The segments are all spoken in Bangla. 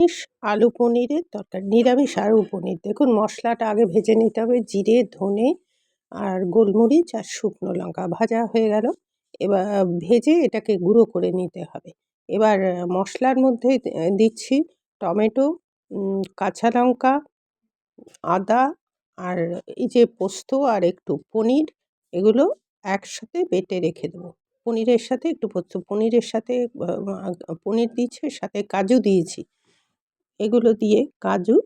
নিরামিষ আলু পনিরের তরকারি। নিরামিষ আলু পনির। দেখুন মশলাটা আগে ভেজে নিতে হবে। জিরে, ধনে আর গোলমরিচ আর শুকনো লঙ্কা ভাজা হয়ে গেল। এবার ভেজে এটাকে গুঁড়ো করে নিতে হবে। এবার মশলার মধ্যে দিচ্ছি টমেটো, কাঁচা লঙ্কা, আদা আর এই যে পোস্ত আর একটু পনির, এগুলো একসাথে বেটে রেখে দেবো। পনিরের সাথে একটু পোস্ত, পনিরের সাথে পনির দিয়েছি, সাথে কাজু দিয়েছি। এগুলো দিয়ে কাজু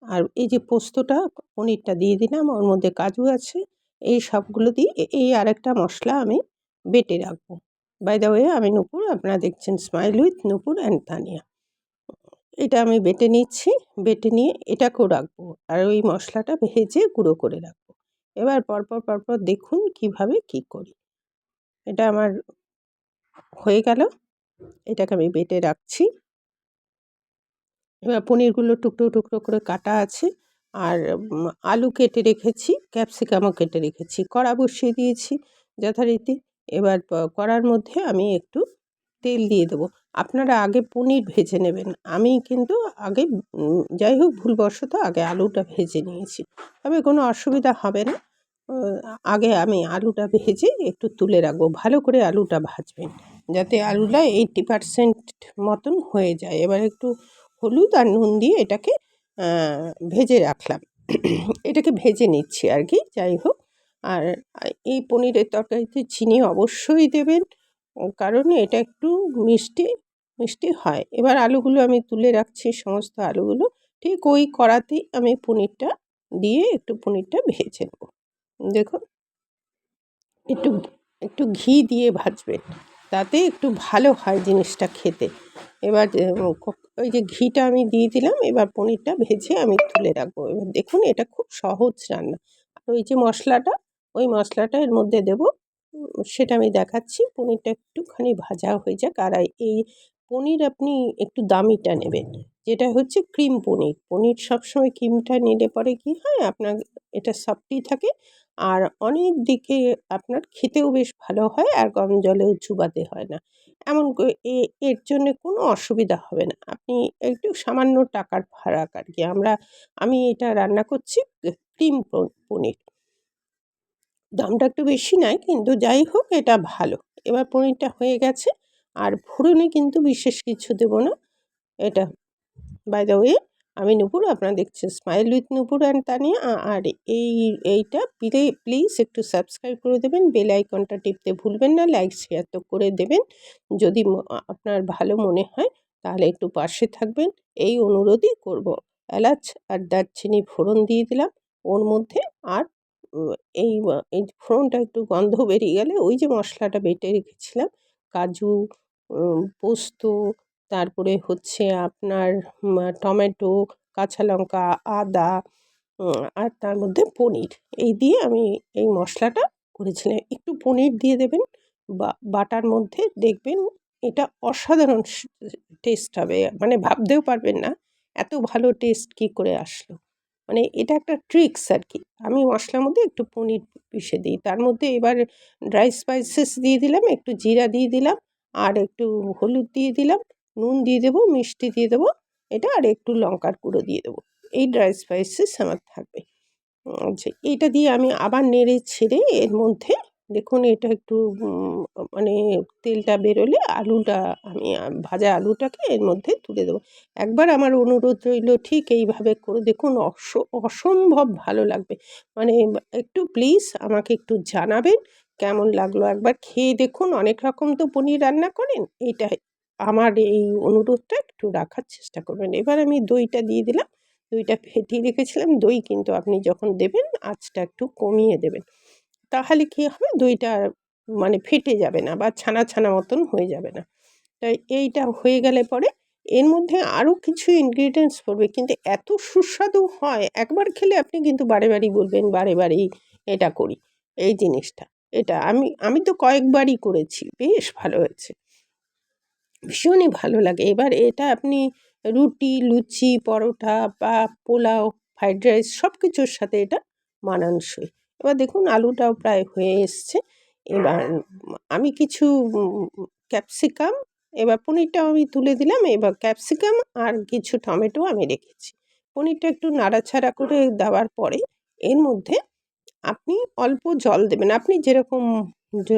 আর এই যে পোস্তটা, পনিরটা দিয়ে দিলাম, ওর মধ্যে কাজু আছে। এই সবগুলো দিয়ে এই আরেকটা মশলা আমি বেটে রাখবো। বাই দ্য ওয়ে, আমি নূপুর, আপনারা দেখছেন smile with Nupur and Tania. এটা আমি বেটে নিচ্ছি, বেটে নিয়ে এটাকেও রাখবো আর ওই মশলাটা ভেজে গুঁড়ো করে রাখবো। এবার পরপর দেখুন কিভাবে কি করি। এটা আমার হয়ে গেল, এটাকে আমি বেটে রাখছি। এবার পনিরগুলো টুকরো টুকরো করে কাটা আছে আর আলু কেটে রেখেছি, ক্যাপসিকামও কেটে রেখেছি। কড়া বসিয়ে দিয়েছি যথারীতি। এবার কড়ার মধ্যে আমি একটু তেল দিয়ে দেবো। আপনারা আগে পনির ভেজে নেবেন। আমি কিন্তু আগে যাই হোক ভুলবশত আগে আলুটা ভেজে নিয়েছি, তবে কোনো অসুবিধা হবে না। আগে আমি আলুটা ভেজে একটু তুলে রাখবো। ভালো করে আলুটা ভাজবেন যাতে আলুটা 80% মতন হয়ে যায়। এবার একটু হলুদ আর নুন দিয়ে এটাকে ভেজে রাখলাম। এটাকে ভেজে নিচ্ছি আর কি, যাই হোক। আর এই পনিরের তরকারিতে চিনি অবশ্যই দেবেন, কারণ এটা একটু মিষ্টি মিষ্টি হয়। এবার আলুগুলো আমি তুলে রাখছি, সমস্ত আলুগুলো ঠিক ওই কড়াতেই আমি পনিরটা দিয়ে একটু পনিরটা ভেজে নেব। দেখুন একটু একটু ঘি দিয়ে ভাজবেন, তাতে একটু ভালো হয় জিনিসটা খেতে। এবার ওই যে ঘিটা আমি দিয়ে দিলাম, এবার পনিরটা ভেজে আমি তুলে রাখবো। এবার দেখুন এটা খুব সহজ রান্না। আর ওই যে মশলাটা, ওই মশলাটা এর মধ্যে দেবো, সেটা আমি দেখাচ্ছি। পনিরটা একটুখানি ভাজা হয়ে যাক। আর এই পনির আপনি একটু দামিটা নেবেন, যেটা হচ্ছে ক্রিম পনির। পনির সবসময় ক্রিমটা নিলে পরে কী হয়, আপনার এটা সফটই থাকে আর অনেক দিকে আপনার খেতেও বেশ ভালো হয় আর কম জলেও চুবাতে হয় না। এমন এর জন্যে কোনো অসুবিধা হবে না। আপনি একটু সামান্য টাকার ফারাক আর কি। আমি এটা রান্না করছি ক্রিম পনির। দামটা একটু বেশি নেয়, কিন্তু যাই হোক এটা ভালো। এবার পনিরটা হয়ে গেছে আর ফোড়নে কিন্তু বিশেষ কিছু দেব না। এটা বাই দ্য ওয়ে, আমি নূপুর, আপনারা দেখছেন smile with Nupur and Tania. আর এইটা প্লিজ একটু সাবস্ক্রাইব করে দেবেন, বেল আইকনটা টিপতে ভুলবেন না, লাইক শেয়ার তো করে দেবেন। যদি আপনার ভালো মনে হয় তাহলে একটু পাশে থাকবেন, এই অনুরোধই করব। এলাচ আর দারচিনি ফোড়ন দিয়ে দিলাম ওর মধ্যে। আর এই এই ফোড়নটা একটু গন্ধ বেরিয়ে গেলে ওই যে মশলাটা বেটে রেখেছিলাম, কাজু, পোস্ত, তারপরে হচ্ছে আপনার টমেটো, কাঁচা লঙ্কা, আদা, আর তার মধ্যে পনির, এই দিয়ে আমি এই মশলাটা করেছিলাম। একটু পনির দিয়ে দেবেন বাটার মধ্যে, দেখবেন এটা অসাধারণ টেস্ট হবে। মানে ভাবতেও পারবেন না এত ভালো টেস্ট কী করে আসলো। মানে এটা একটা ট্রিক্স আর কি। আমি মশলার মধ্যে একটু পনির পিষে দিই, তার মধ্যে এবার ড্রাই স্পাইসেস দিয়ে দিলাম, একটু জিরা দিয়ে দিলাম আর একটু হলুদ দিয়ে দিলাম, নুন দিয়ে দেবো, মিষ্টি দিয়ে দেবো এটা, আর একটু লঙ্কার গুঁড়ো দিয়ে দেবো। এই ড্রাই স্পাইসেস আমার থাকবে। আচ্ছা, এটা দিয়ে আমি আবার নেড়ে ছেড়ে এর মধ্যে দেখুন এটা একটু মানে তেলটা বেরোলে আলুটা আমি ভাজা আলুটাকে এর মধ্যে তুলে দেবো। একবার আমার অনুরোধ রইল, ঠিক এইভাবে করে দেখুন, অসম্ভব ভালো লাগবে। মানে একটু প্লিজ আমাকে একটু জানাবেন কেমন লাগলো। একবার খেয়ে দেখুন। অনেক রকম তো পনির রান্না করেন, এইটা আমার এই অনুরোধটা একটু রাখার চেষ্টা করবেন। এবার আমি দইটা দিয়ে দিলাম। দইটা ফেটিয়ে রেখেছিলাম। দই কিন্তু আপনি যখন দেবেন আঁচটা একটু কমিয়ে দেবেন, তাহলে কী হবে, দইটা মানে ফেটে যাবে না বা ছানা ছানা মতন হয়ে যাবে না। তাই এইটা হয়ে গেলে পরে এর মধ্যে আরও কিছু ইনগ্রিডিয়েন্টস পড়বে, কিন্তু এত সুস্বাদু হয়, একবার খেলে আপনি কিন্তু বারে বারেই বলবেন, বারে বারেই এটা করি এই জিনিসটা। এটা আমি তো কয়েকবারই করেছি, বেশ ভালো হয়েছে, ভীষণই ভালো লাগে। এবার এটা আপনি রুটি, লুচি, পরোটা বা পোলাও, ফ্রাইড রাইস সব কিছুর সাথে এটা মানানসই। এবার দেখুন আলুটাও প্রায় হয়ে এসছে। এবার আমি কিছু ক্যাপসিকাম এবার পনিরটাও আমি তুলে দিলাম। এবার ক্যাপসিকাম আর কিছু টমেটো আমি রেখেছি। পনিরটা একটু নাড়াচাড়া করে দেওয়ার পরে এর মধ্যে আপনি অল্প জল দেবেন। আপনি যেরকম ঝ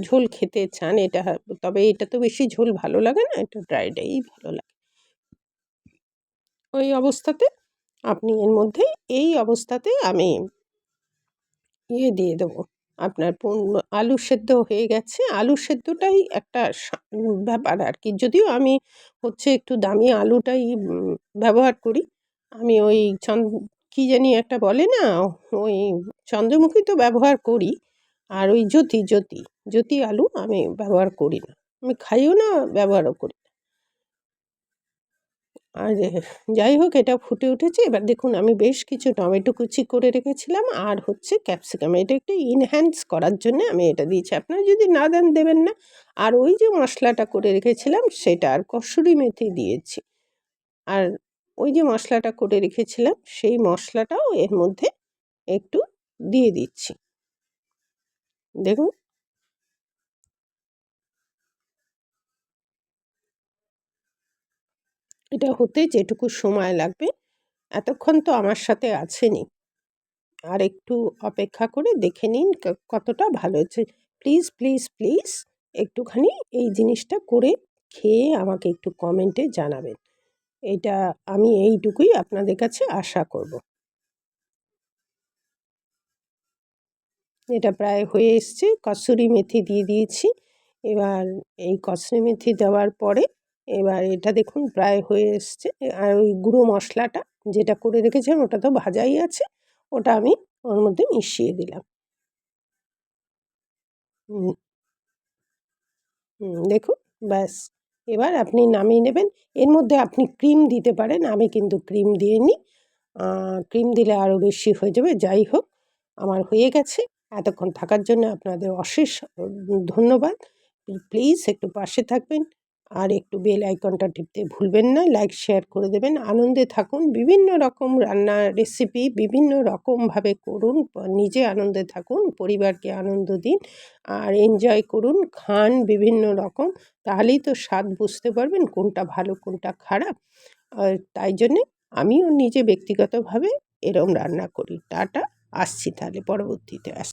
ঝোল খেতে চান এটা, তবে এটা তো বেশি ঝোল ভালো লাগে না, এটা ড্রাই ভালো লাগে। ওই অবস্থাতে আপনি এর মধ্যে এই অবস্থাতে আমি দিয়ে দেবো। আপনার আলু সেদ্ধ হয়ে গেছে। আলু সেদ্ধটাই একটা ব্যাপার আরকি। যদিও আমি হচ্ছে একটু দামি আলুটাই ব্যবহার করি। আমি ওই কি জানি একটা বলে না? ওই চন্দ্রমুখী তো ব্যবহার করি। আর ওই জ্যোতি আলু আমি ব্যবহার করি না। আমি খাইও না, ব্যবহারও করি না। আর যাই হোক, এটা ফুটে উঠেছে। এবার দেখুন আমি বেশ কিছু টমেটো কুচি করে রেখেছিলাম আর হচ্ছে ক্যাপসিকাম। এটা একটু এনহ্যান্স করার জন্যে আমি এটা দিয়েছি। আপনারা যদি না দেন, দেবেন না। আর ওই যে মশলাটা করে রেখেছিলাম সেটা, আর কসুরি মেথি দিয়েছি। আর ওই যে মশলাটা করে রেখেছিলাম সেই মশলাটাও এর মধ্যে একটু দিয়ে দিচ্ছি। দেখুন, এটা হতে যেটুকু সময় লাগবে, এতক্ষণ তো আমার সাথে আছেনই। আর একটু অপেক্ষা করে দেখে নিন কতটা ভালো হয়েছে। প্লিজ, প্লিজ, প্লিজ একটুখানি এই জিনিসটা করে খেয়ে আমাকে একটু কমেন্টে জানাবেন। এটা আমি এইটুকুই আপনাদের কাছে আশা করব। এটা প্রায় হয়ে এসছে। কসুরি মেথি দিয়ে দিয়েছি। এবার এই কসুরি মেথি দেওয়ার পরে এবার এটা দেখুন প্রায় হয়ে এসছে। আর ওই গুঁড়ো মশলাটা যেটা করে রেখেছিলাম ওটা তো ভাজাই আছে, ওটা আমি ওর মধ্যে মিশিয়ে দিলাম। হুম, দেখুন, ব্যাস। এবার আপনি নামিয়ে নেবেন। এর মধ্যে আপনি ক্রিম দিতে পারেন। আমি কিন্তু ক্রিম দিইনি। ক্রিম দিলে আরও বেশি হয়ে যাবে। যাই হোক, আমার হয়ে গেছে। এতক্ষণ থাকার জন্য আপনাদের অশেষ ধন্যবাদ। প্লিজ একটু পাশে থাকবেন আর একটু বেল আইকনটা টিপতে ভুলবেন না। লাইক, শেয়ার করে দেবেন। আনন্দে থাকুন। বিভিন্ন রকম রান্নার রেসিপি বিভিন্ন রকমভাবে করুন। নিজে আনন্দে থাকুন, পরিবারকে আনন্দ দিন আর এনজয় করুন, খান বিভিন্ন রকম। তাহলেই তো স্বাদ বুঝতে পারবেন কোনটা ভালো কোনটা খারাপ। তাই জন্যে আমিও নিজে ব্যক্তিগতভাবে এরম রান্না করি। টাটা, আসছি তাহলে পরবর্তীতে